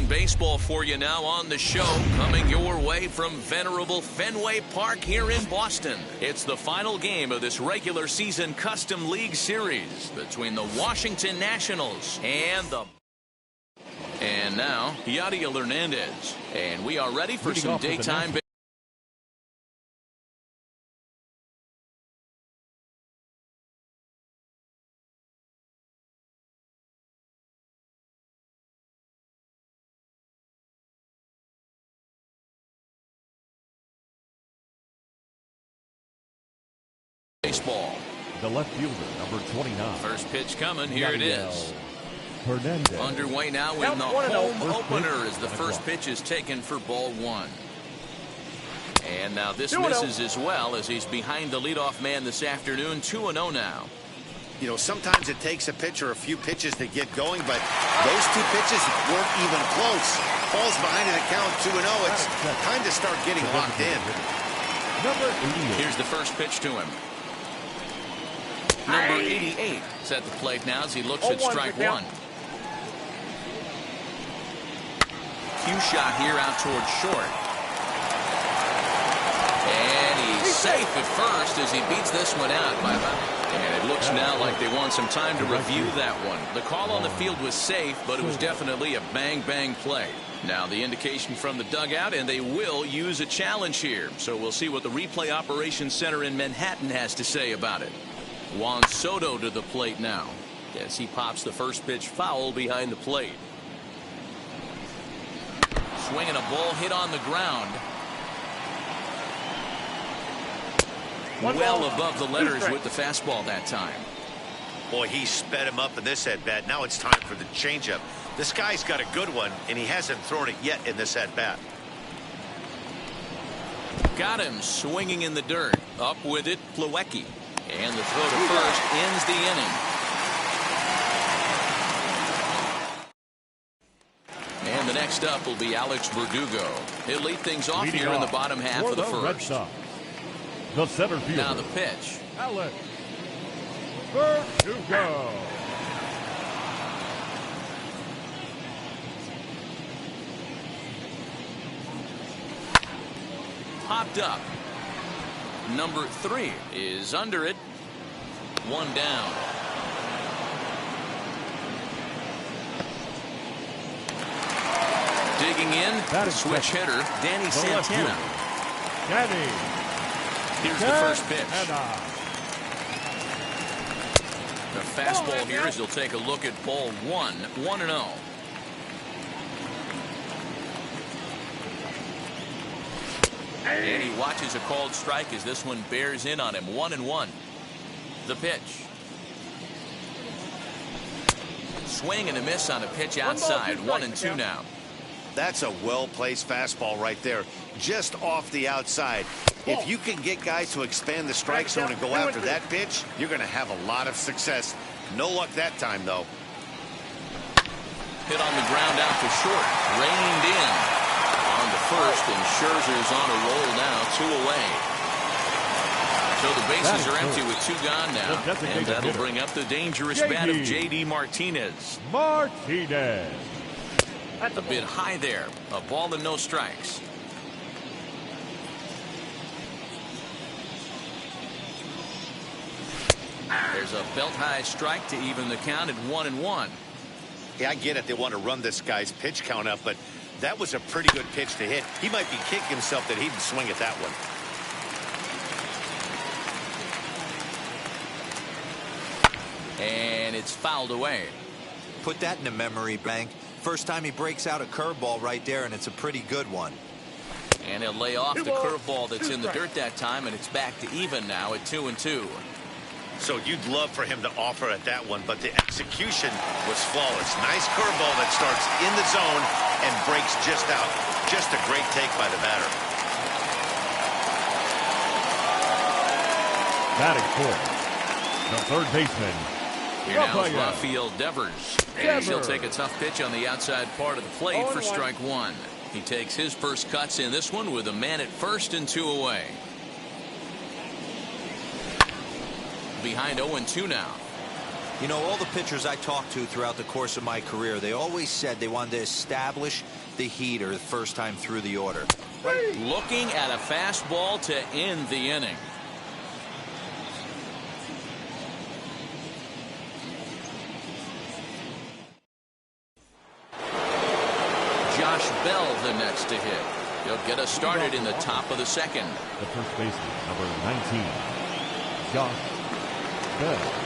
baseball for you now on the show, coming your way from venerable Fenway Park here in Boston. It's the final game of this regular season Custom League Series between the Washington Nationals and now Yadiel Hernandez. And we are ready for some daytime baseball. The left fielder, number 29. First pitch coming. Here it is. Hernandez. Underway now in the home opener as the first pitch is taken for ball one. And now this misses as well as he's behind the leadoff man this afternoon. 2-0 now. You know, sometimes it takes a pitcher a few pitches to get going, but those two pitches weren't even close. Falls behind in the count 2-0. It's time to start getting locked in. Number 88. Here's the first pitch to him. Number 88 is at the plate now as he looks at strike one. Cue shot here out towards short. And he's safe at first as he beats this one out by about. And it looks now like they want some time to review that one. The call on the field was safe, but it was definitely a bang-bang play. Now the indication from the dugout, and they will use a challenge here. So we'll see what the replay operations center in Manhattan has to say about it. Juan Soto to the plate now as he pops the first pitch foul behind the plate. Swinging a ball hit on the ground. Well above the letters with the fastball that time. Boy, he sped him up in this at-bat. Now it's time for the changeup. This guy's got a good one, and he hasn't thrown it yet in this at-bat. Got him swinging in the dirt. Up with it, Plawecki. And the throw to first ends the inning. And the next up will be Alex Verdugo. He'll lead things off here in the bottom half of the first. The center fielder. Now the pitch. Alex Verdugo. Popped up. Number 3 is under it. One down. Digging in, the switch hitter, Danny Santana. Here's the first pitch. The fastball here as he'll take a look at ball 1, 1-0. And he watches a called strike as this one bears in on him. 1-1. The pitch. Swing and a miss on a pitch outside. 1-2 now. That's a well-placed fastball right there, just off the outside. If you can get guys to expand the strike zone and go after that pitch, you're going to have a lot of success. No luck that time, though. Hit on the ground out to short. Reined in. On the first, and Scherzer's on a roll now, 2 away. So the bases are empty with 2 gone now, and that'll bring up the dangerous bat of J.D. Martinez. A bit high there. A ball and no strikes. There's a belt-high strike to even the count at 1-1. Yeah, I get it. They want to run this guy's pitch count up, but that was a pretty good pitch to hit. He might be kicking himself that he didn't swing at that one. And it's fouled away. Put that in a memory bank. First time he breaks out a curveball right there, and it's a pretty good one. And he'll lay off the curveball that's in the dirt that time, and it's back to even now at 2-2. So you'd love for him to offer at that one, but the execution was flawless. Nice curveball that starts in the zone and breaks just out. Just a great take by the batter. Batting fourth, the third baseman. Here now is Rafael Devers. And he'll take a tough pitch on the outside part of the plate for strike 1. He takes his first cuts in this one with a man at first and 2 away. Behind 0-2 now. You know, all the pitchers I talked to throughout the course of my career, they always said they wanted to establish the heater the first time through the order. Looking at a fastball to end the inning. Josh Bell the next to hit. He'll get us started in the top of the second. The first baseman, number 19, Josh Bell.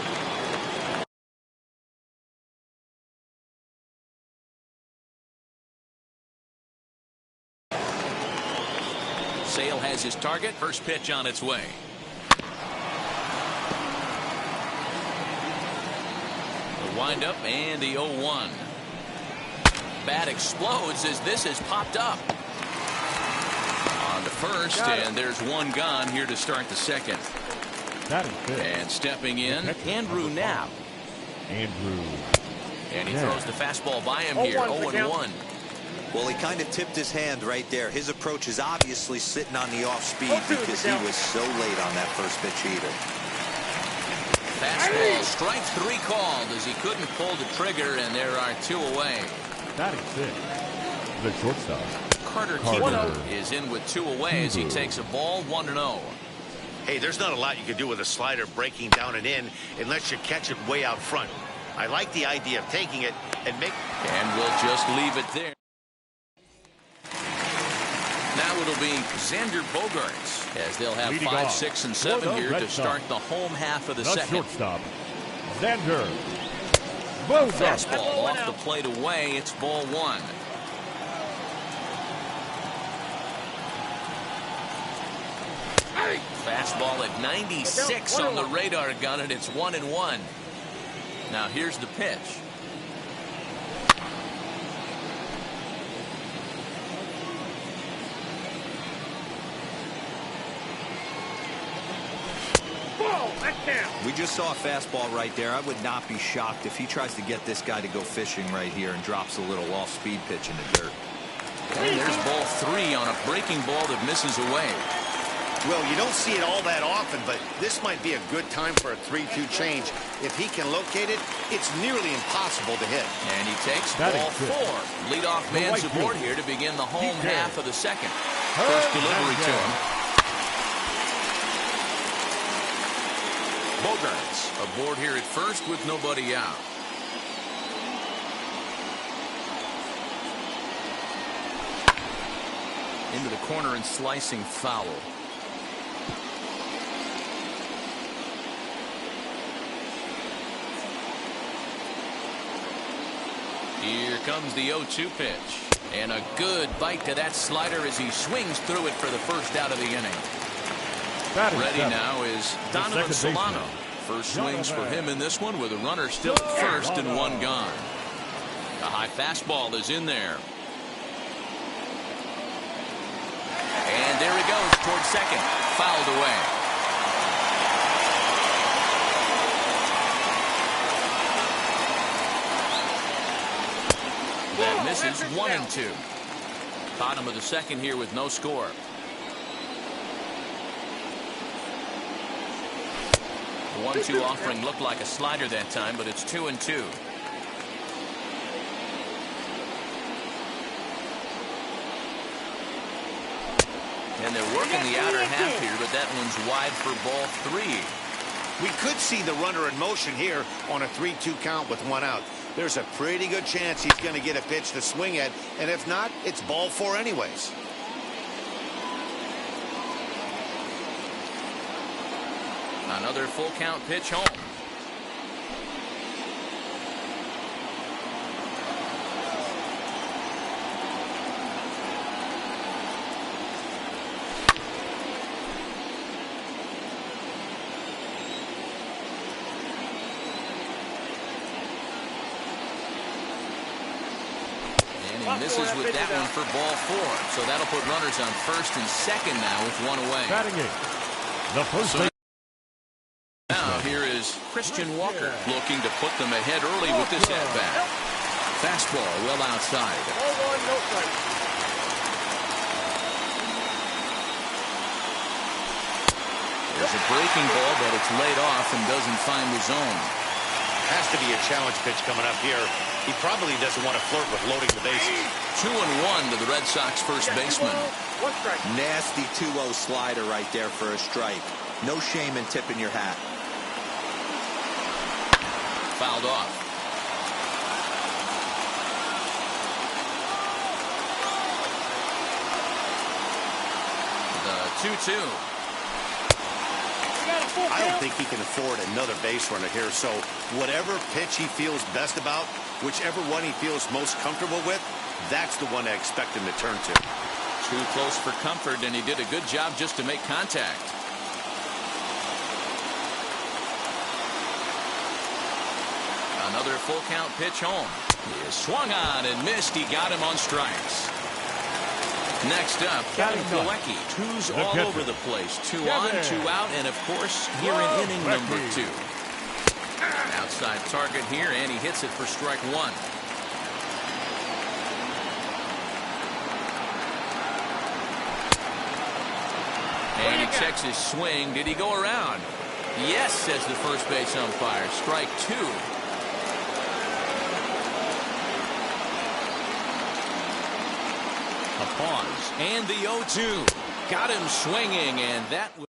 Sale has his target. First pitch on its way. The windup and the 0-1. Bat explodes as this has popped up. On to first, and there's one gone here to start the second. And stepping in, Andrew Knapp. Andrew. And he throws the fastball by him here, 0-1. Well, he kind of tipped his hand right there. His approach is obviously sitting on the off speed because he was so late on that first pitch heater. Fastball, strike 3 called as he couldn't pull the trigger, and there are 2 away. Batting 6, the shortstop, Carter Keeper is in with 2 away as he takes a ball 1-0. Hey, there's not a lot you can do with a slider breaking down and in unless you catch it way out front. I like the idea of taking it and we'll just leave it there. Now it'll be Xander Bogaerts as they'll have 5, 6, and 7 here to start the home half of the second. Shortstop, Xander Bogaerts. Fastball off the plate away. It's ball 1. Fastball at 96 on the radar gun, and it's 1-1. Now here's the pitch. We just saw a fastball right there. I would not be shocked if he tries to get this guy to go fishing right here and drops a little off-speed pitch in the dirt. And there's ball 3 on a breaking ball that misses away. Well, you don't see it all that often, but this might be a good time for a 3-2 change. If he can locate it, it's nearly impossible to hit. And he takes ball 4. Leadoff man's aboard here to begin the home half of the second. First delivery to him. Bogaerts aboard here at first with nobody out. Into the corner and slicing foul. Here comes the 0-2 pitch. And a good bite to that slider as he swings through it for the first out of the inning. Ready now is Donovan Solano. First swings for him in this one with a runner still at first and 1 gone. A high fastball is in there. And there he goes towards second. Fouled away. That misses 1-2. Bottom of the second here with no score. The 1-2 offering looked like a slider that time, but it's 2-2. And they're working the outer half here, but that one's wide for ball 3. We could see the runner in motion here on a 3-2 count with 1 out. There's a pretty good chance he's going to get a pitch to swing at, and if not, it's ball 4 anyways. Another full count pitch home. And he misses with that one for ball 4. So that'll put runners on first and second now with 1 away. Batting it, the first. Now here is Christian Walker looking to put them ahead early with this at-bat. Fastball well outside. There's a breaking ball, but it's laid off and doesn't find the zone. Has to be a challenge pitch coming up here. He probably doesn't want to flirt with loading the bases. 2-1 to the Red Sox first baseman. Nasty 2-0 slider right there for a strike. No shame in tipping your hat. Fouled off. The 2-2. I don't think he can afford another base runner here, so whatever pitch he feels best about, whichever one he feels most comfortable with, that's the one I expect him to turn to. Too close for comfort, and he did a good job just to make contact. Another full count pitch home. He is swung on and missed. He got him on strikes. Next up, Kevin Galecki. Twos all over the place. 2 on, 2 out, and of course, here in inning number 2. Outside target here, and he hits it for strike 1. And he checks his swing. Did he go around? Yes, says the first base umpire. Strike 2. A pause, and the 0-2. Got him swinging, and that was...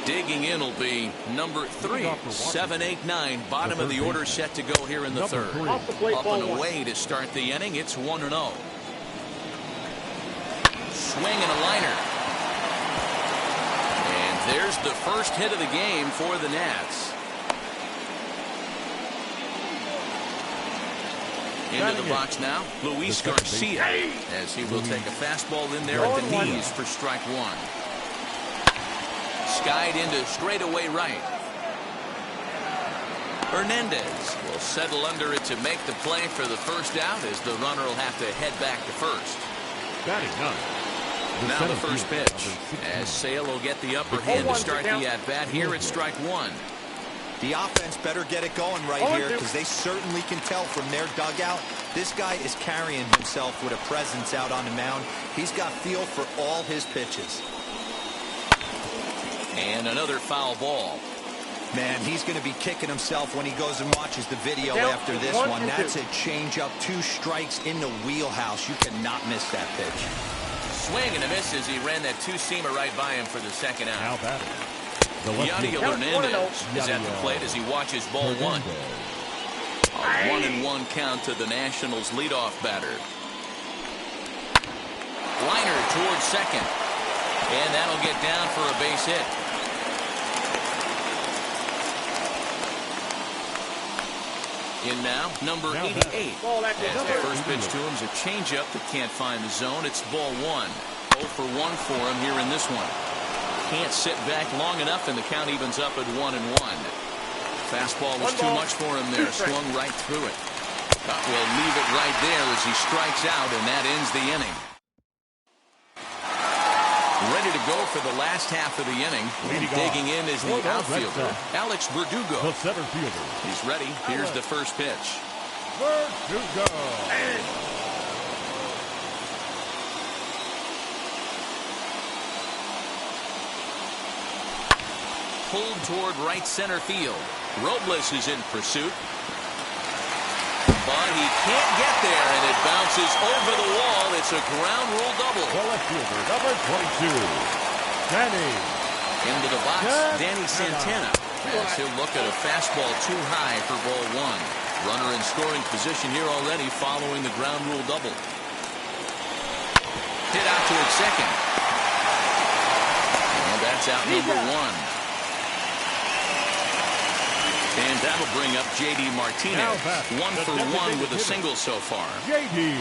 Digging in will be number 3. 7, 8, 9. Bottom of the order set to go here in the third. Up and away to start the inning. It's 1-0. Swing and a liner. And there's the first hit of the game for the Nats. Into the box now, Luis Garcia, as he will take a fastball in there at the knees for strike 1. Skied into straightaway right. Hernandez will settle under it to make the play for the first out, as the runner will have to head back to first. Now the first pitch, as Sale will get the upper hand to start the at-bat here at strike 1. The offense better get it going right here, because they certainly can tell from their dugout this guy is carrying himself with a presence out on the mound. He's got feel for all his pitches. And another foul ball. Man, he's going to be kicking himself when he goes and watches the video after this one. That's a changeup, 2 strikes in the wheelhouse. You cannot miss that pitch. Swing and a miss as he ran that 2-seamer right by him for the second out. Now batting. Yadiel Hernandez is at the plate as he watches ball 1. A 1-1 count to the Nationals leadoff batter. Liner towards second. And that'll get down for a base hit. In now, number 88. As the first pitch to him is a changeup that can't find the zone. It's ball 1. 0 for 1 for him here in this one. Can't sit back long enough, and the count evens up at 1-1. Fastball was too much for him there. Swung right through it. Will leave it right there as he strikes out, and that ends the inning. Ready to go for the last half of the inning. Digging in is the outfielder, Alex Verdugo. The center fielder. He's ready. Here's the first pitch. Verdugo. Pulled toward right center field. Robles is in pursuit. But he can't get there, and it bounces over the wall. It's a ground rule double. The left fielder, number 22, Danny. Into the box, Danny Santana. As he'll look at a fastball too high for ball 1. Runner in scoring position here already following the ground rule double. Hit out towards second. And that's out number 1. And that'll bring up J.D. Martinez. 1 for 1 with a single so far. J.D.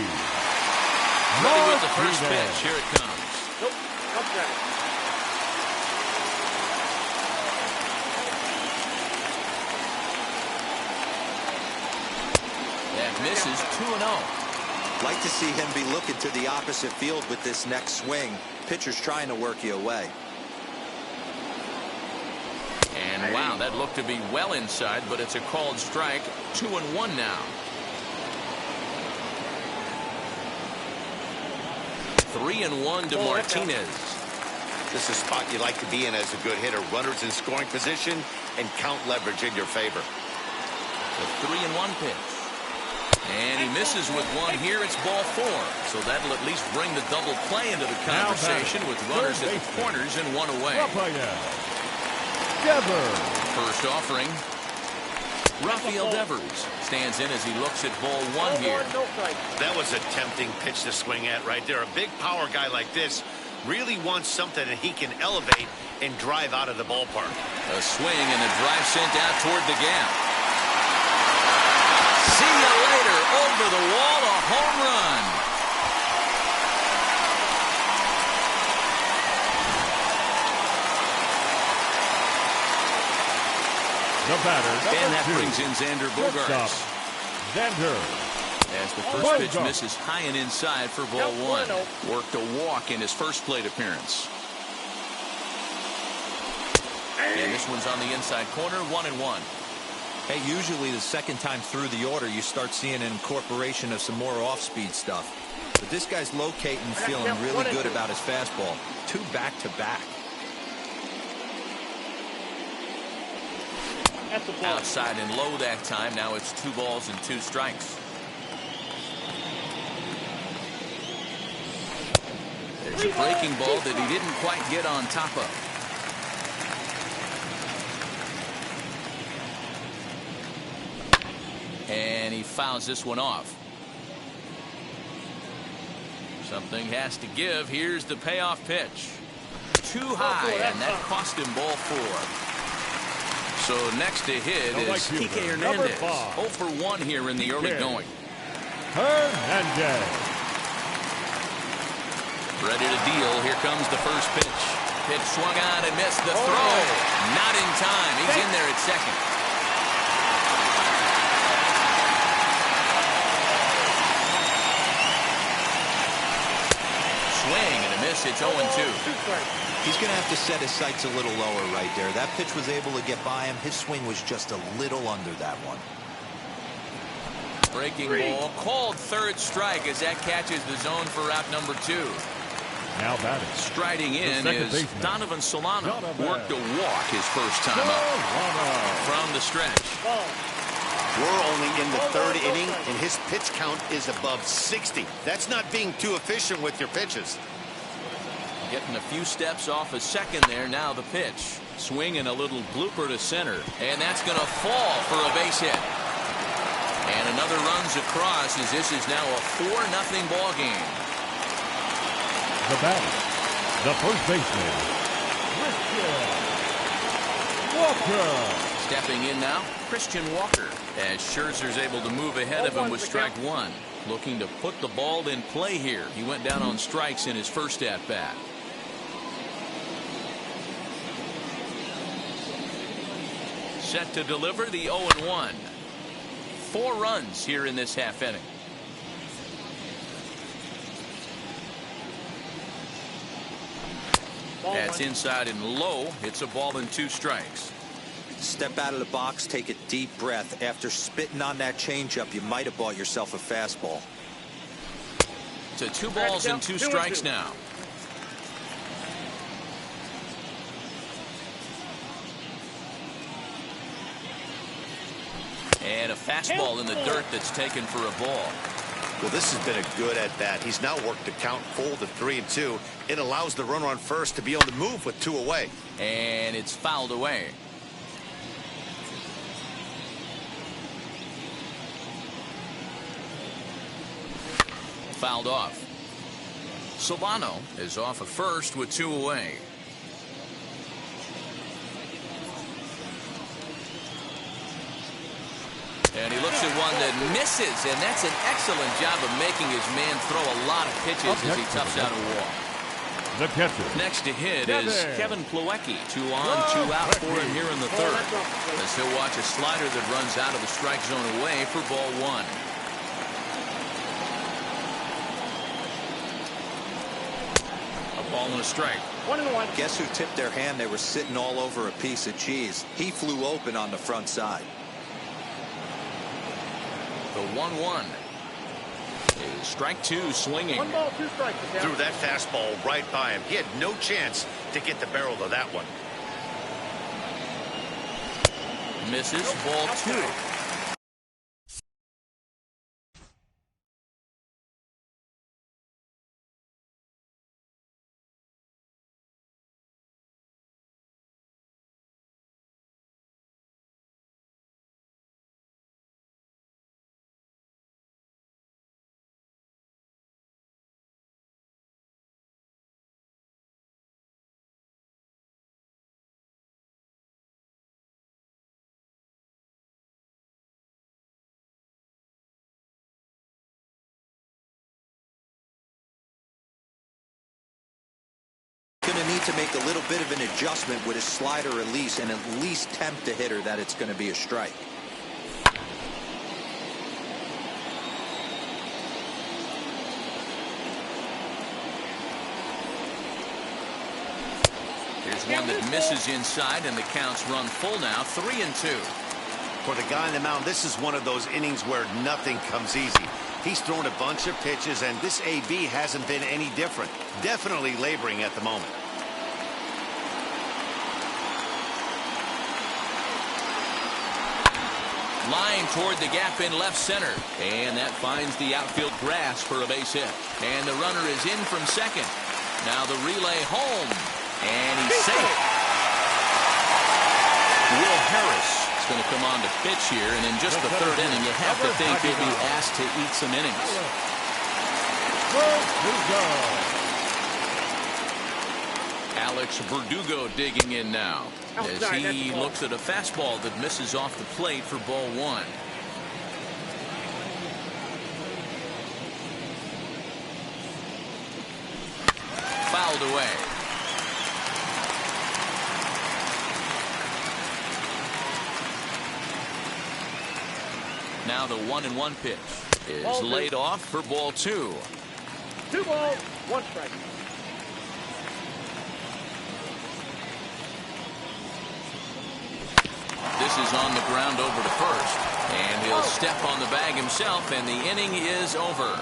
Ready with the first pitch. Here it comes. That misses 2-0. Like to see him be looking to the opposite field with this next swing. Pitcher's trying to work you away. And wow, that looked to be well inside, but it's a called strike. 2-1 now. 3-1 to Martinez. This is a spot you like to be in as a good hitter. Runners in scoring position and count leverage in your favor. The 3-1 pitch. And he misses with one here. It's ball 4. So that'll at least bring the double play into the conversation with runners at the corners and one away. First offering. Rafael Devers stands in as he looks at ball 1 here. That was a tempting pitch to swing at right there. A big power guy like this really wants something that he can elevate and drive out of the ballpark. A swing and a drive sent out toward the gap. See you later. Over the wall, a home run. The batter, and that brings in Xander Bogaerts. Xander. As the first pitch misses high and inside for ball 1. Worked a walk in his first plate appearance. And this one's on the inside corner, 1-1. Hey, usually the second time through the order, you start seeing an incorporation of some more off-speed stuff. But this guy's locating, feeling really good about his fastball. 2 back-to-back. Outside and low that time. Now it's 2 balls and 2 strikes. There's a breaking ball that he didn't quite get on top of. And he fouls this one off. Something has to give. Here's the payoff pitch. Too high, and that cost him ball 4. So next to hit is Kike Hernandez. 0 for 1 here in the early going. Hernandez. Ready to deal. Here comes the first pitch. Pitch swung on and missed the throw. Not in time. He's in there at second. Swing and a miss. It's 0-2. He's going to have to set his sights a little lower right there. That pitch was able to get by him. His swing was just a little under that one. Breaking ball. Called third strike as that catches the zone for out number 2. Now batting. Striding in is Donovan Solano. Worked a walk his first time up. From the stretch. We're only in the 3rd inning, and his pitch count is above 60. That's not being too efficient with your pitches. Getting a few steps off a second there. Now the pitch. Swinging a little blooper to center. And that's going to fall for a base hit. And another runs across as this is now a 4-0 ball game. The batter, the first baseman, Christian Walker. Stepping in now, Christian Walker. As Scherzer's able to move ahead of him with strike 1. Looking to put the ball in play here. He went down on strikes in his first at-bat. Set to deliver the 0-1. 4 runs here in this half inning. That's inside and low. It's a ball and 2 strikes. Step out of the box, take a deep breath. After spitting on that changeup, you might have bought yourself a fastball. To 2 balls and 2 strikes now. And a fastball in the dirt that's taken for a ball. Well, this has been a good at-bat. He's now worked the count full to 3-2. It allows the runner on first to be able to move with 2 away. And it's fouled away. Fouled off. Solano is off at first with 2 away. And he looks at one that misses, and that's an excellent job of making his man throw a lot of pitches as he toughs out a walk. The catcher. Next to hit is Kevin Plawecki. 2 on, 2 out for him here in the 3rd. As he'll watch a slider that runs out of the strike zone away for ball 1. A ball and a strike. 1-1. Guess who tipped their hand? They were sitting all over a piece of cheese. He flew open on the front side. The 1-1 is strike 2 swinging. 1 ball, 2 strikes. Threw that fastball right by him. He had no chance to get the barrel of that one. Misses, ball 2. Going to need to make a little bit of an adjustment with his slider release and at least tempt the hitter that it's going to be a strike. Here's one that misses inside, and the count's run full now, 3-2. For the guy on the mound, this is one of those innings where nothing comes easy. He's thrown a bunch of pitches, and this AB hasn't been any different. Definitely laboring at the moment. Line toward the gap in left center, and that finds the outfield grass for a base hit. And the runner is in from second. Now the relay home, and he's safe. Will Harris is going to come on to pitch here, and in just the third inning, you have to think he'll be asked to eat some innings. Alex Verdugo digging in now as he looks at a fastball that misses off the plate for ball 1. Fouled away. Now the 1-1 pitch is laid off for ball 2. 2 balls, 1 strike. This is on the ground over to first, and he'll step on the bag himself, and the inning is over.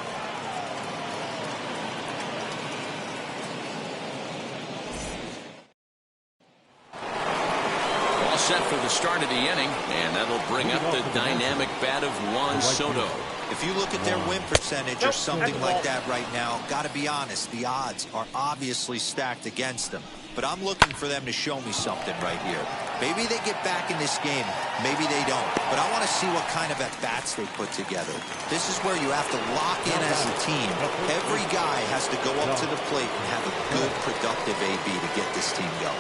All set for the start of the inning, and that'll bring up the dynamic bat of Juan Soto. If you look at their win percentage or something like that right now, got to be honest, the odds are obviously stacked against them. But I'm looking for them to show me something right here. Maybe they get back in this game. Maybe they don't. But I want to see what kind of at-bats they put together. This is where you have to lock in as a team. Every guy has to go up to the plate and have a good, productive AB to get this team going.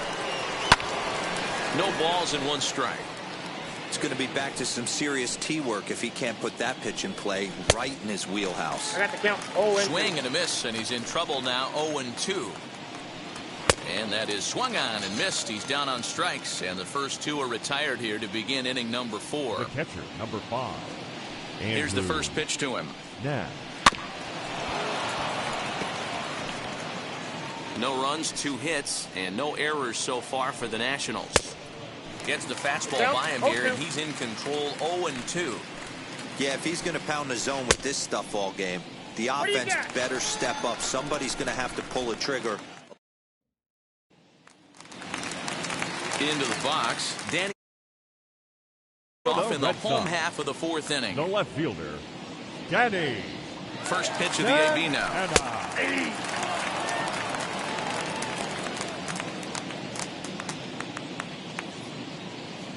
No balls and 1 strike. It's going to be back to some serious tee work if he can't put that pitch in play right in his wheelhouse. I got the count. 0-2. Swing and a miss, and he's in trouble now, 0-2. And that is swung on and missed. He's down on strikes, and the first 2 are retired here to begin inning number 4. The catcher, number 5. Here's the first pitch to him. Now. No runs, 2 hits, and no errors so far for the Nationals. Gets the fastball by him here, and he's in control, 0-2. Yeah, if he's going to pound the zone with this stuff all game, the offense better step up. Somebody's going to have to pull a trigger. Into the box, Danny off in the home half of the 4th inning. The left fielder, Danny. First pitch of the AB now.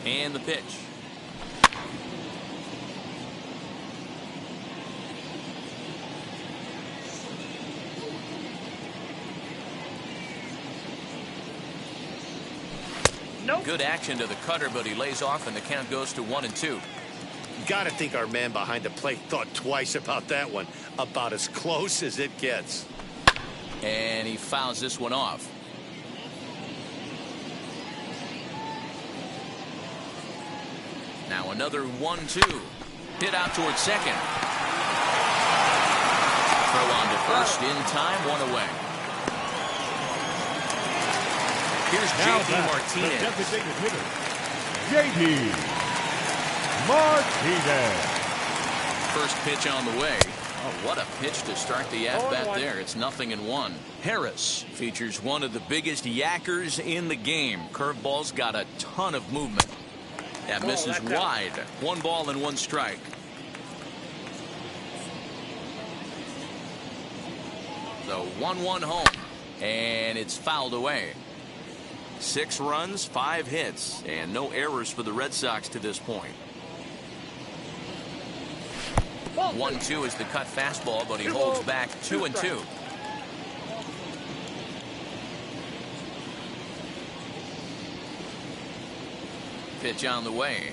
And the pitch. Nope. Good action to the cutter, but he lays off, and the count goes to 1-2. Got to think our man behind the plate thought twice about that one. About as close as it gets. And he fouls this one off. Now another 1-2. Hit out towards second. Throw on to first in time, 1 away. Here's J.D. Martinez. J.D. Martinez. First pitch on the way. Oh, what a pitch to start the at-bat there. It's 0-1. Harris features one of the biggest yackers in the game. Curveball's got a ton of movement. That misses wide. 1 ball and 1 strike. The 1-1 home. And it's fouled away. 6 runs, 5 hits, and no errors for the Red Sox to this point. 1-2 is the cut fastball, but he holds back 2-2. Pitch on the way.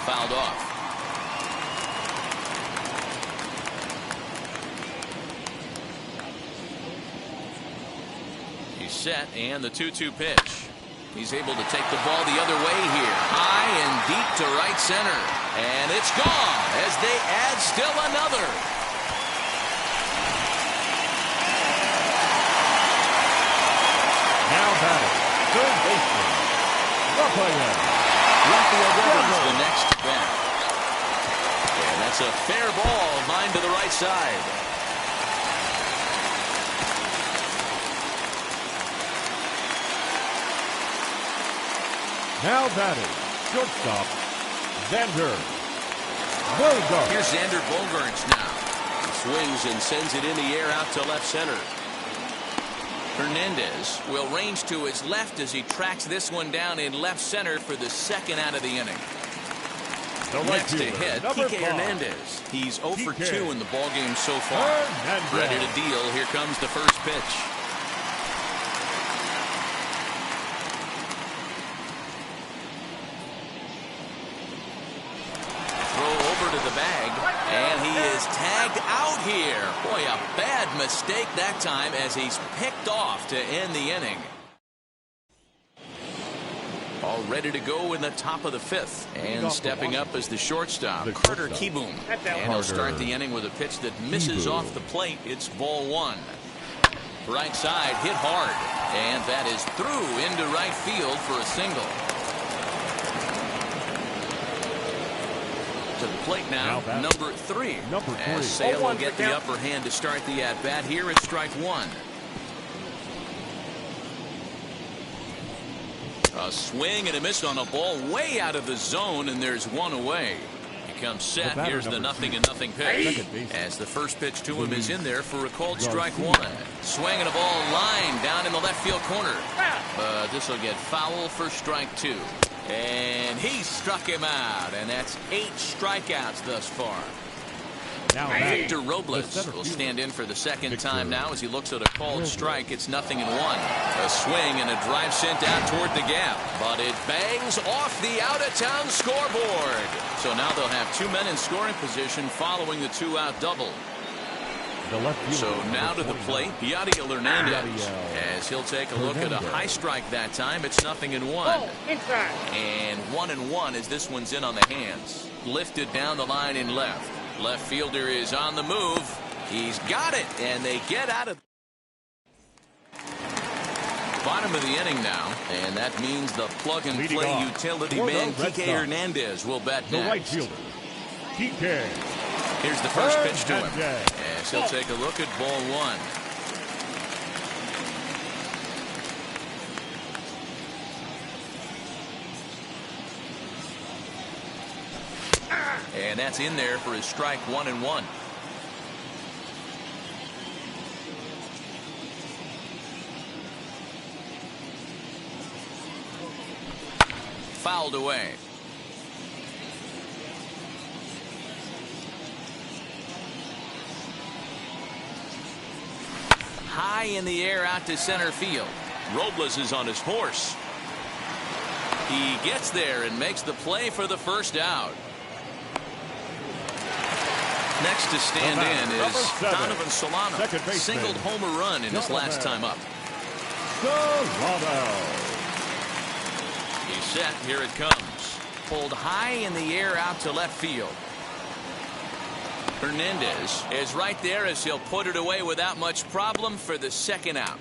Fouled off. He's set, and the 2-2 pitch. He's able to take the ball the other way here. High and deep to right center. And it's gone as they add still another. Now batting, third baseman, Rafael. Rivers the next bat. And that's a fair ball, line to the right side. Now batting, shortstop, Xander Bogaerts. Here's Xander Bogaerts now. He swings and sends it in the air out to left center. Hernandez will range to his left as he tracks this one down in left center for the second out of the inning. Next to hit, Kike Hernandez. He's 0 for 2 in the ballgame so far. Ready to deal. Here comes the first pitch. And he is tagged out here. Boy, a bad mistake that time as he's picked off to end the inning. All ready to go in the top of the 5th. And stepping up as the shortstop, Carter Kieboom. And he'll start the inning with a pitch that misses off the plate. It's ball 1. Right side hit hard. And that is through into right field for a single. To the plate now number 3. As Sale will get the upper hand to start the at-bat. Here it's strike 1. A swing and a miss on a ball way out of the zone, and there's 1 away. He comes set. Here's the 0-0 pitch. As the first pitch to him is in there for a called strike 1. Swing and a ball line down in the left field corner. But this will get foul for strike 2. And he struck him out, and that's 8 strikeouts thus far. Now Victor Robles will stand in for the second time now as he looks at a called strike. It's 0-1. A swing and a drive sent out toward the gap, but it bangs off the out-of-town scoreboard. So now they'll have 2 men in scoring position following the 2-out double. So now to the plate, Yadiel Hernandez, as he'll take a look at a high strike that time. It's 0-1. And 1-1 as this one's in on the hands. Lifted down the line in left. Left fielder is on the move. He's got it, and they get out of bottom of the inning now, and that means the plug-and-play utility man Kike Hernandez will bat next. The right fielder, Kike. Here's the first pitch to him, as he'll take a look at ball 1. And that's in there for his strike 1-1. Fouled away. High in the air out to center field. Robles is on his horse. He gets there and makes the play for the first out. Next to stand in is Donovan Solano. Singled home run in his last time up. Solano. He's set. Here it comes. Pulled high in the air out to left field. Hernandez is right there as he'll put it away without much problem for the second out.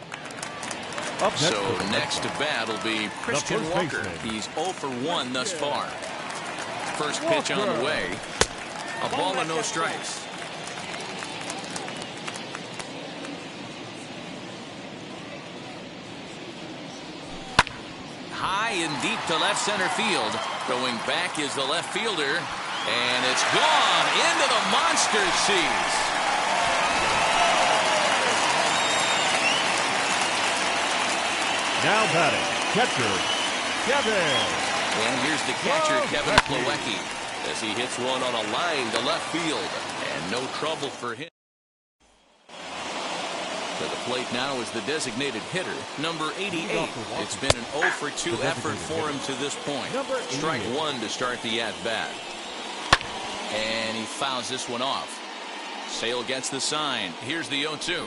So next to bat will be Christian Walker. He's 0 for 1 thus far. First pitch on the way. A ball and no strikes. high and deep to left center field. Going back is the left fielder, and it's gone into the monster seats. Now batting, catcher, Kevin. And here's the catcher, Kevin Plawecki, as he hits one on a line to left field, and no trouble for him. To the plate now is the designated hitter, number 88. It's been an 0 for 2 effort for him to this point. Strike one to start the at-bat. And he fouls this one off. Sale gets the sign. Here's the 0-2.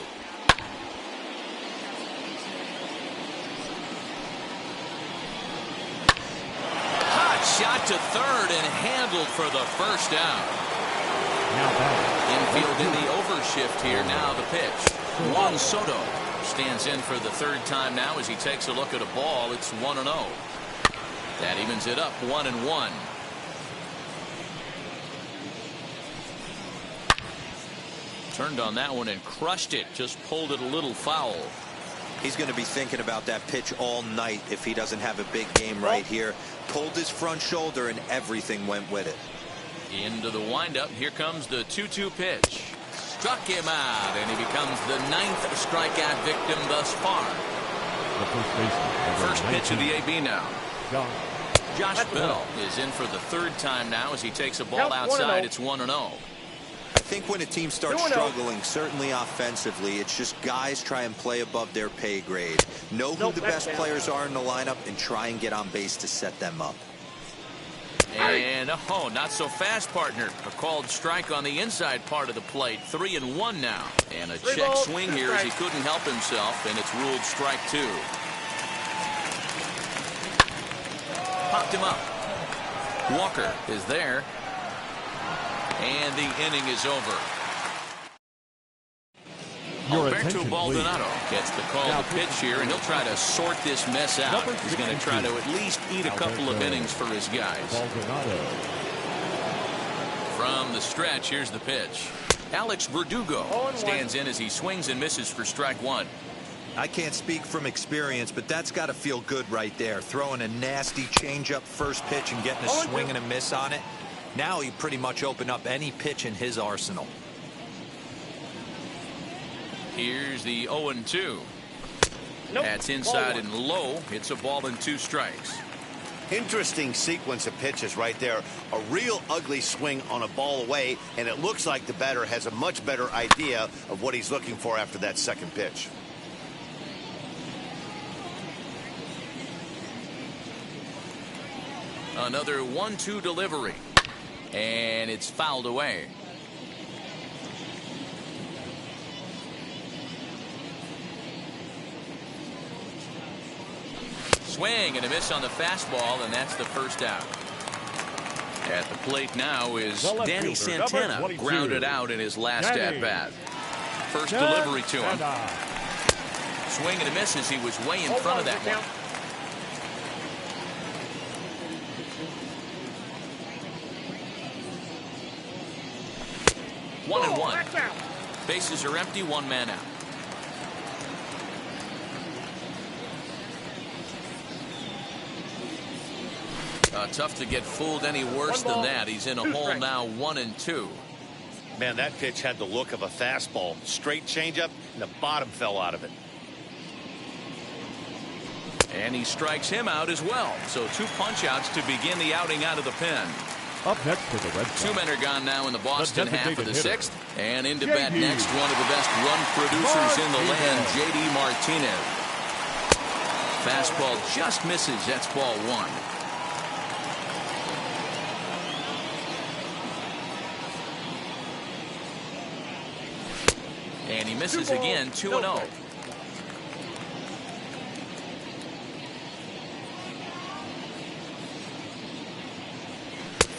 Hot shot to third and handled for the first out. Infield in the overshift here. Now the pitch. Juan Soto stands in for the third time now as he takes a look at a ball. It's 1-0. That evens it up 1-1. Turned on that one and crushed it. Just pulled it a little foul. He's going to be thinking about that pitch all night if he doesn't have a big game right here. Pulled his front shoulder and everything went with it. Into the windup. Here comes the 2-2 pitch. Struck him out, and he becomes the 9th strikeout victim thus far. The First pitch of the AB now. Josh That's Bell is in for the third time now as he takes a ball outside. It's 1-0. I think when a team starts struggling, certainly offensively, it's just guys try and play above their pay grade. Know who the best players are in the lineup and try and get on base to set them up. And oh, not so fast, partner. A called strike on the inside part of the plate. 3-1 now. And a check swing here as he couldn't help himself, and it's ruled strike two. Popped him up. Walker is there. And the inning is over. Alberto Baldonado gets the call to pitch here, and he'll try to sort this mess out. He's going to try to at least eat a couple of innings for his guys. From the stretch, here's the pitch. Alex Verdugo stands in as he swings and misses for strike one. I can't speak from experience, but that's got to feel good right there. Throwing a nasty changeup first pitch and getting a swing and a miss on it. Now he pretty much opened up any pitch in his arsenal. Here's the 0-2. That's inside and low. It's a ball and 2 strikes. Interesting sequence of pitches right there. A real ugly swing on a ball away, and it looks like the batter has a much better idea of what he's looking for after that second pitch. Another 1-2 delivery. And it's fouled away. Swing and a miss on the fastball, and that's the first out. At the plate now is Danny Santana, grounded out in his last at-bat. First delivery to him. Swing and a miss as he was way in front of that one. One and one. Bases are empty, one man out. Tough to get fooled any worse than that. He's in a hole now, 1-2. Man, that pitch had the look of a fastball. Straight changeup, and the bottom fell out of it. And he strikes him out as well. So 2 punch-outs to begin the outing out of the pen. Up next for the Red Sox. 2 men are gone now in the Boston half of the 6th. And into bat next, one of the best run producers in the land, J.D. Martinez. Fastball just misses. That's ball 1. And he misses again, 2-0.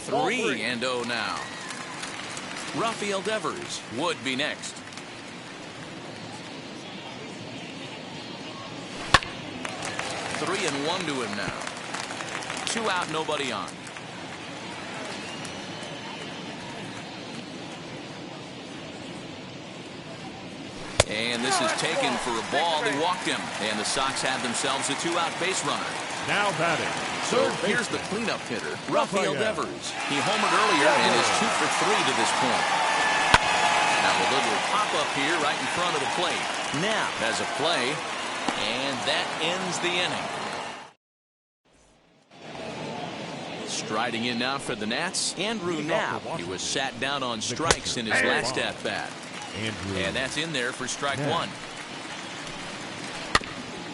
Three and 0 now. Rafael Devers would be next. 3-1 to him now. 2 out, nobody on. And this is taken for a ball. They walked him. And the Sox have themselves a 2-out base runner. Now batting. So here's the cleanup hitter, Rafael Devers. He homered earlier and is 2 for 3 to this point. Now a little pop-up here right in front of the plate. Knapp has a play, and that ends the inning. Striding in now for the Nats, Andrew Knapp. He was sat down on strikes in his last at-bat. And that's in there for strike one.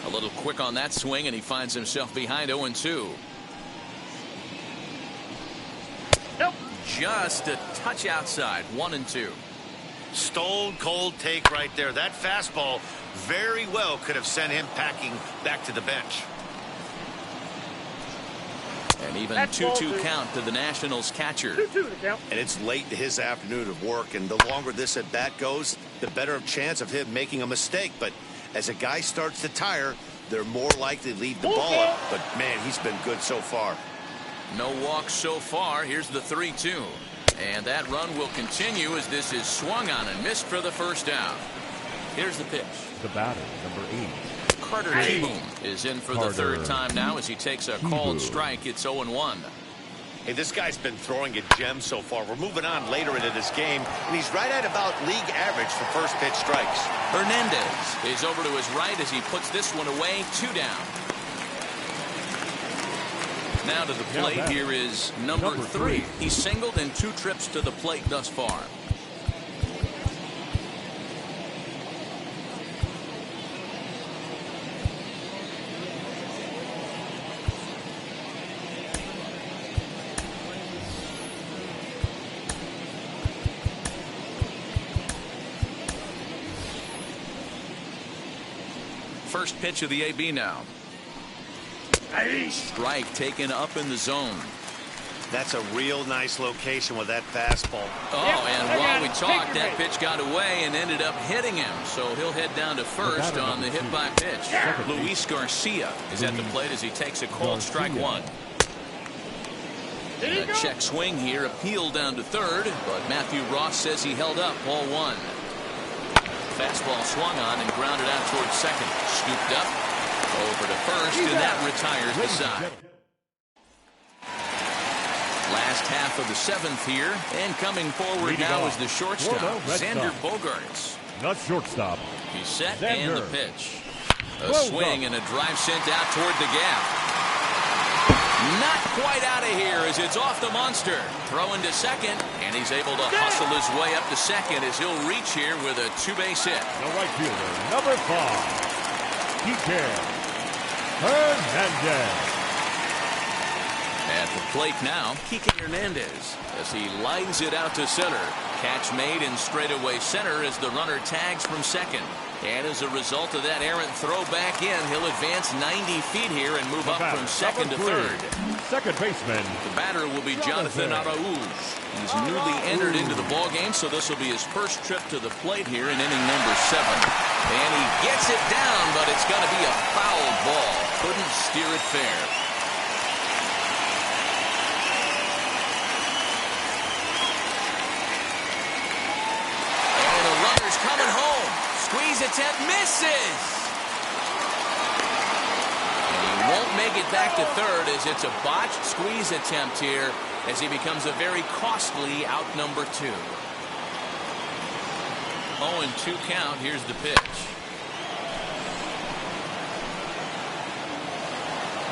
A little quick on that swing, and he finds himself behind 0-2. Nope. Just a touch outside, 1-2. Stone cold take right there. That fastball very well could have sent him packing back to the bench. And even 2-2 count to the Nationals catcher. 2-2 the count. And it's late in his afternoon of work, and the longer this at bat goes, the better chance of him making a mistake. But as a guy starts to tire, they're more likely to leave the ball up. But man, he's been good so far. No walks so far. Here's the 3-2. And that run will continue as this is swung on and missed for the first out. Here's the pitch. The batter, number 8. Carter Kieboom is in for the third time now as he takes a called strike. It's 0-1. Hey, this guy's been throwing a gem so far. We're moving on later into this game, and he's right at about league average for first pitch strikes. Hernandez is over to his right as he puts this one away. 2 down. Now to the plate, here is number 3. He's singled in 2 trips to the plate thus far. First pitch of the AB now. Strike taken up in the zone. That's a real nice location with that fastball. Oh, and while we talked, that pitch got away and ended up hitting him. So he'll head down to first on the hit by pitch. Luis Garcia is at the plate as he takes a called strike one. And a check swing here, appeal down to third, but Matthew Ross says he held up ball 1. Fastball swung on and grounded out towards second. Scooped up, over to first, and that retires the side. Last half of the 7th here, and coming forward now is the shortstop, Xander Bogaerts. Not shortstop. He's set and the pitch. A swing and a drive sent out toward the gap. Not quite out of here as it's off the monster. Throwing to second, and he's able to hustle his way up to second as he'll reach here with a 2-base hit. The right fielder, number 5, Kike Hernandez. At the plate now, Kike Hernandez as he lines it out to center. Catch made in straightaway center as the runner tags from second. And as a result of that errant throw back in, he'll advance 90 feet here and move up from second to third. Second baseman. The batter will be Jonathan Araújo. He's newly entered into the ballgame, so this will be his first trip to the plate here in inning number 7. And he gets it down, but it's going to be a foul ball. Couldn't steer it fair. And the runner's coming home. Squeeze attempt misses. And he won't make it back to third as it's a botched squeeze attempt here as he becomes a very costly out number 2. 0-2 count. Here's the pitch.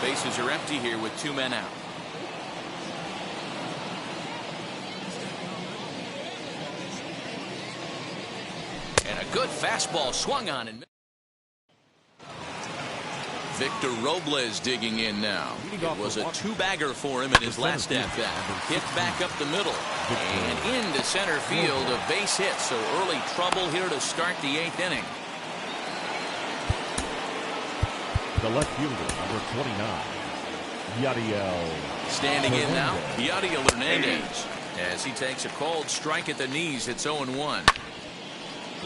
Bases are empty here with 2 men out. And a good fastball swung on and Victor Robles digging in now. It was a 2-bagger for him in his last at-bat. Hit back up the middle and into center field, a base hit. So early trouble here to start the 8th inning. The left fielder, number 29, Yadiel. Standing in now, Yadiel Hernandez as he takes a called strike at the knees. It's 0-1.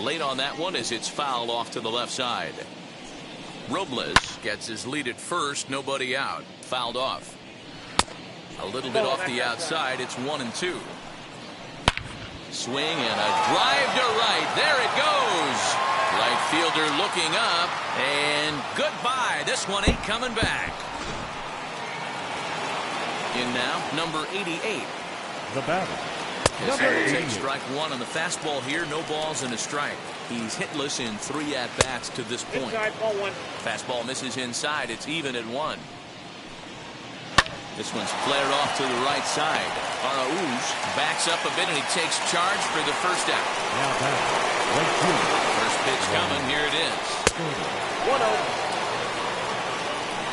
Late on that one as it's fouled off to the left side. Robles gets his lead at first, nobody out. Fouled off. A little bit off the outside. It's 1-2. Swing and a drive to right. There it goes. Right fielder looking up, and goodbye. This one ain't coming back. In now, number 88. The batter, Number number 88. 88. Strike one on the fastball here. No balls and a strike. He's hitless in 3 at-bats to this point. Inside, ball 1. Fastball misses inside. It's even at 1. This one's flared off to the right side. Arauz backs up a bit, and he takes charge for the first out. Now batter, right fielder, First pitch coming. Here it is. 1-0.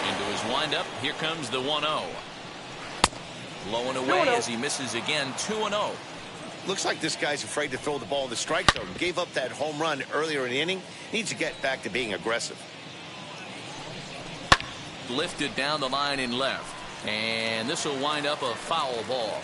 Into his windup. Here comes the 1-0. Low and away 2-0. as he misses again. 2-0. Looks like this guy's afraid to throw the ball in the strike zone. Gave up that home run earlier in the inning. Needs to get back to being aggressive. Lifted down the line in left. And this will wind up a foul ball.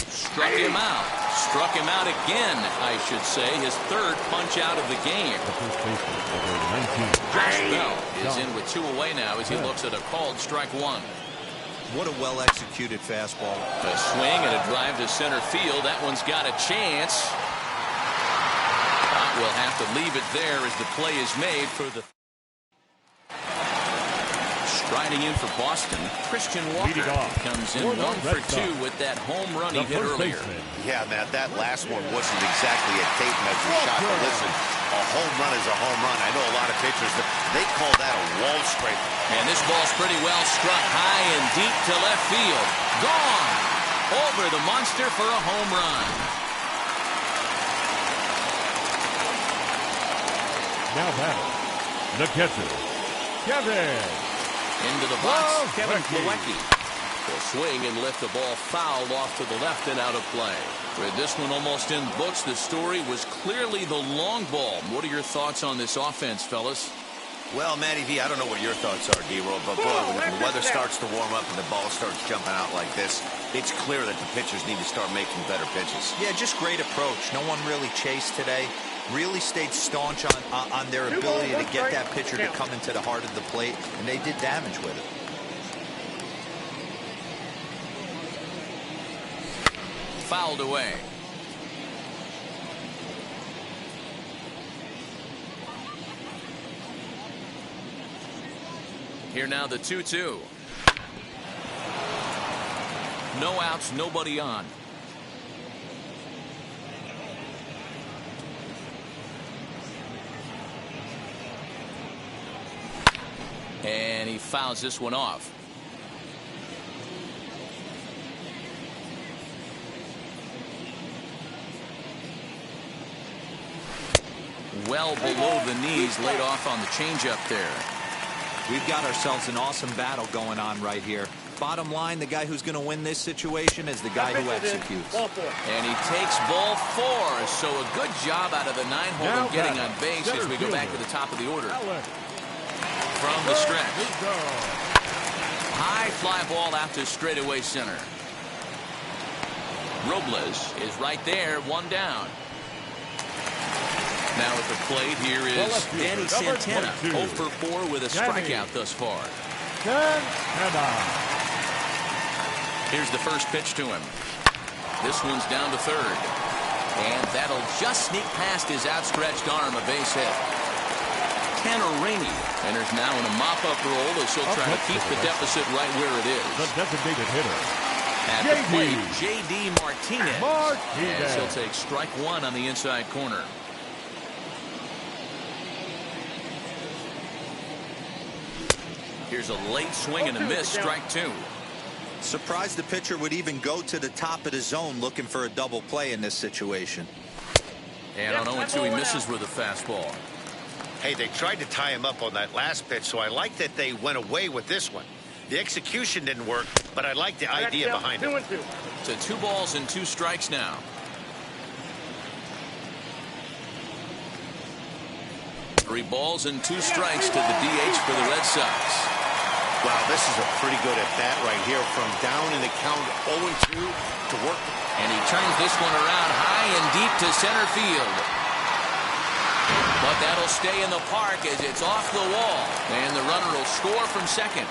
Struck him out. Struck him out again, I should say. His third punch out of the game. the first baseman, number 19. Josh Bell is in with 2 away now as he looks at a called strike 1. What a well-executed fastball. A swing and a drive to center field. That one's got a chance. But we'll have to leave it there as the play is made for the... Striding in for Boston, Christian Walker comes in 1 for 2 with that home run he hit earlier. Yeah, Matt, that last one wasn't exactly a tape measure shot, but listen, a home run is a home run. I know a lot of pitchers, they call that a wall scraper. And this ball's pretty well struck high and deep to left field. Gone! Over the monster for a home run. Now batter, the catcher, Kevin. Into the box, Kevin Plawecki. Will swing and lift the ball foul off to the left and out of play. With this one almost in the books, the story was clearly the long ball. What are your thoughts on this offense, fellas? Well, Matty V, I don't know what your thoughts are, D-Roll, but boy, when the weather starts to warm up and the ball starts jumping out like this, it's clear that the pitchers need to start making better pitches. Yeah, just great approach. No one really chased today. Really stayed staunch on their ability to get that pitcher to come into the heart of the plate, and they did damage with it. Fouled away. Here now the 2-2. No outs, nobody on. And he fouls this one off. Well below the knees, laid off on the changeup there. We've got ourselves an awesome battle going on right here. Bottom line, the guy who's going to win this situation is the guy who executes. And he takes ball 4. So a good job out of the 9-hole getting on base as we go back to the top of the order. From the stretch. High fly ball out to straightaway center. Robles is right there, 1 down. Now at the plate, here is Danny Santana, 0 for 4 with a strikeout thus far. Here's the first pitch to him. This one's down to third. And that'll just sneak past his outstretched arm, a base hit. Tanner Rainey enters now in a mop-up role as he'll try to keep the deficit right where it is. The designated hitter, At the plate, J.D. Martinez. As he'll take strike 1 on the inside corner. Here's a late swing and a miss, strike 2. Surprised the pitcher would even go to the top of the zone looking for a double play in this situation. And on 0-2, he misses with a fastball. Hey, they tried to tie him up on that last pitch, so I like that they went away with this one. The execution didn't work, but I like the idea behind it. So 2 balls and 2 strikes now. Three balls and 2 strikes to the DH for the Red Sox. Wow, this is a pretty good at bat right here. From down in the count 0-2 to work. And he turns this one around high and deep to center field. But that'll stay in the park as it's off the wall. And the runner will score from second.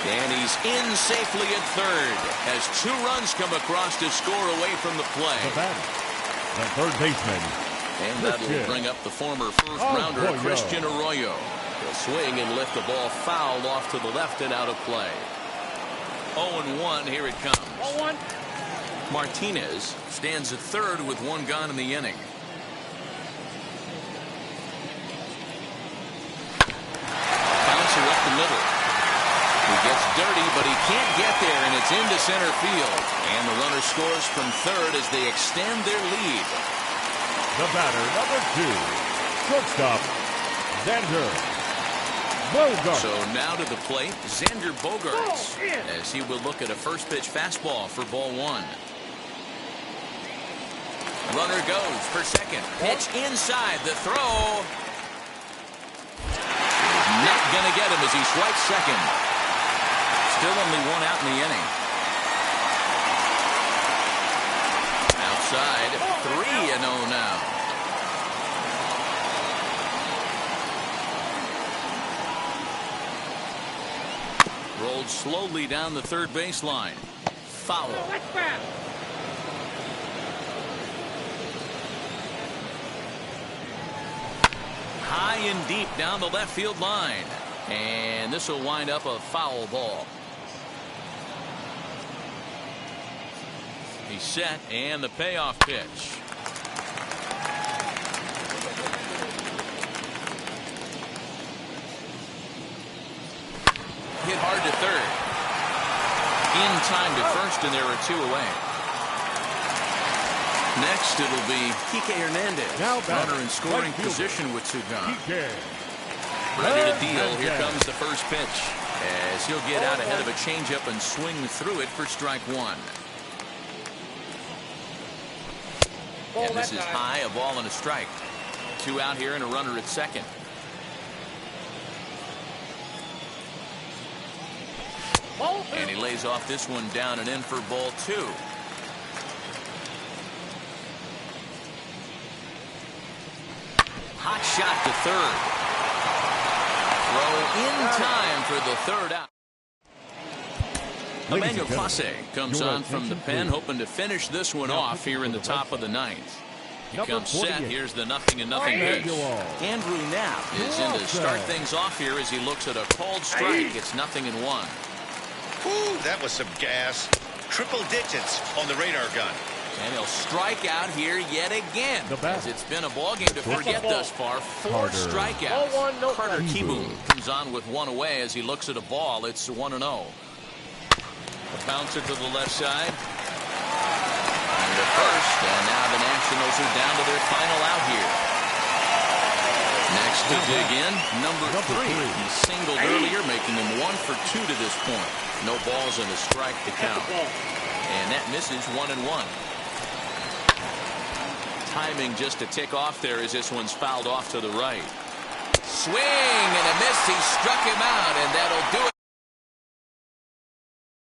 And he's in safely at third as 2 runs come across to score away from the play. The batter, the third baseman, And that'll bring up the former first-rounder Christian Arroyo. He'll swing and lift the ball foul off to the left and out of play. 0-1, here it comes. 0-1. Martinez stands at third with one gone in the inning. Bouncer up the middle. He gets dirty, but he can't get there, and it's into center field. And the runner scores from third as they extend their lead. The batter, number 2, shortstop, Xander Bogaerts. So now to the plate, Xander Bogaerts, as he will look at a first pitch fastball for ball 1. Runner goes for second. Pitch inside. The throw. Not going to get him as he swipes second. Still only one out in the inning. Outside, 3-0 now. Rolled slowly down the third baseline. Foul. High and deep down the left field line. And this will wind up a foul ball. He's set, and the payoff pitch. Hit hard to third. In time to first, and there are 2 away. Next, it'll be Kike Hernandez. Runner in scoring position with 2 gone. Ready to deal. Here comes the first pitch, as he'll get out ahead of a changeup and swing through it for strike 1. And this is high, a ball and a strike. 2 out here and a runner at second. And he lays off this one down and in for ball 2. Hot shot to third. Throw in time for the third out. Emmanuel Clase comes on from the pen, hoping to finish this one off here in the top of the 9th. He comes set. Here's the 0-0 pitch. Andrew Knapp is in to start things off here as he looks at a called strike. It's 0-1. Whew, that was some gas. Triple digits on the radar gun. And he'll strike out here yet again, as it's been a ball game to forget thus far. 4 strikeouts. Carter Kieboom comes on with 1 away as he looks at a ball. It's 1-0. A bouncer to the left side. And the first, and now the Nationals are down to their final out here. Next to dig in, number 3. He singled earlier, making him 1 for 2 to this point. No balls and a strike to count. And that misses 1-1. Timing just a tick off there as this one's fouled off to the right. Swing and a miss. He struck him out, and that'll do it.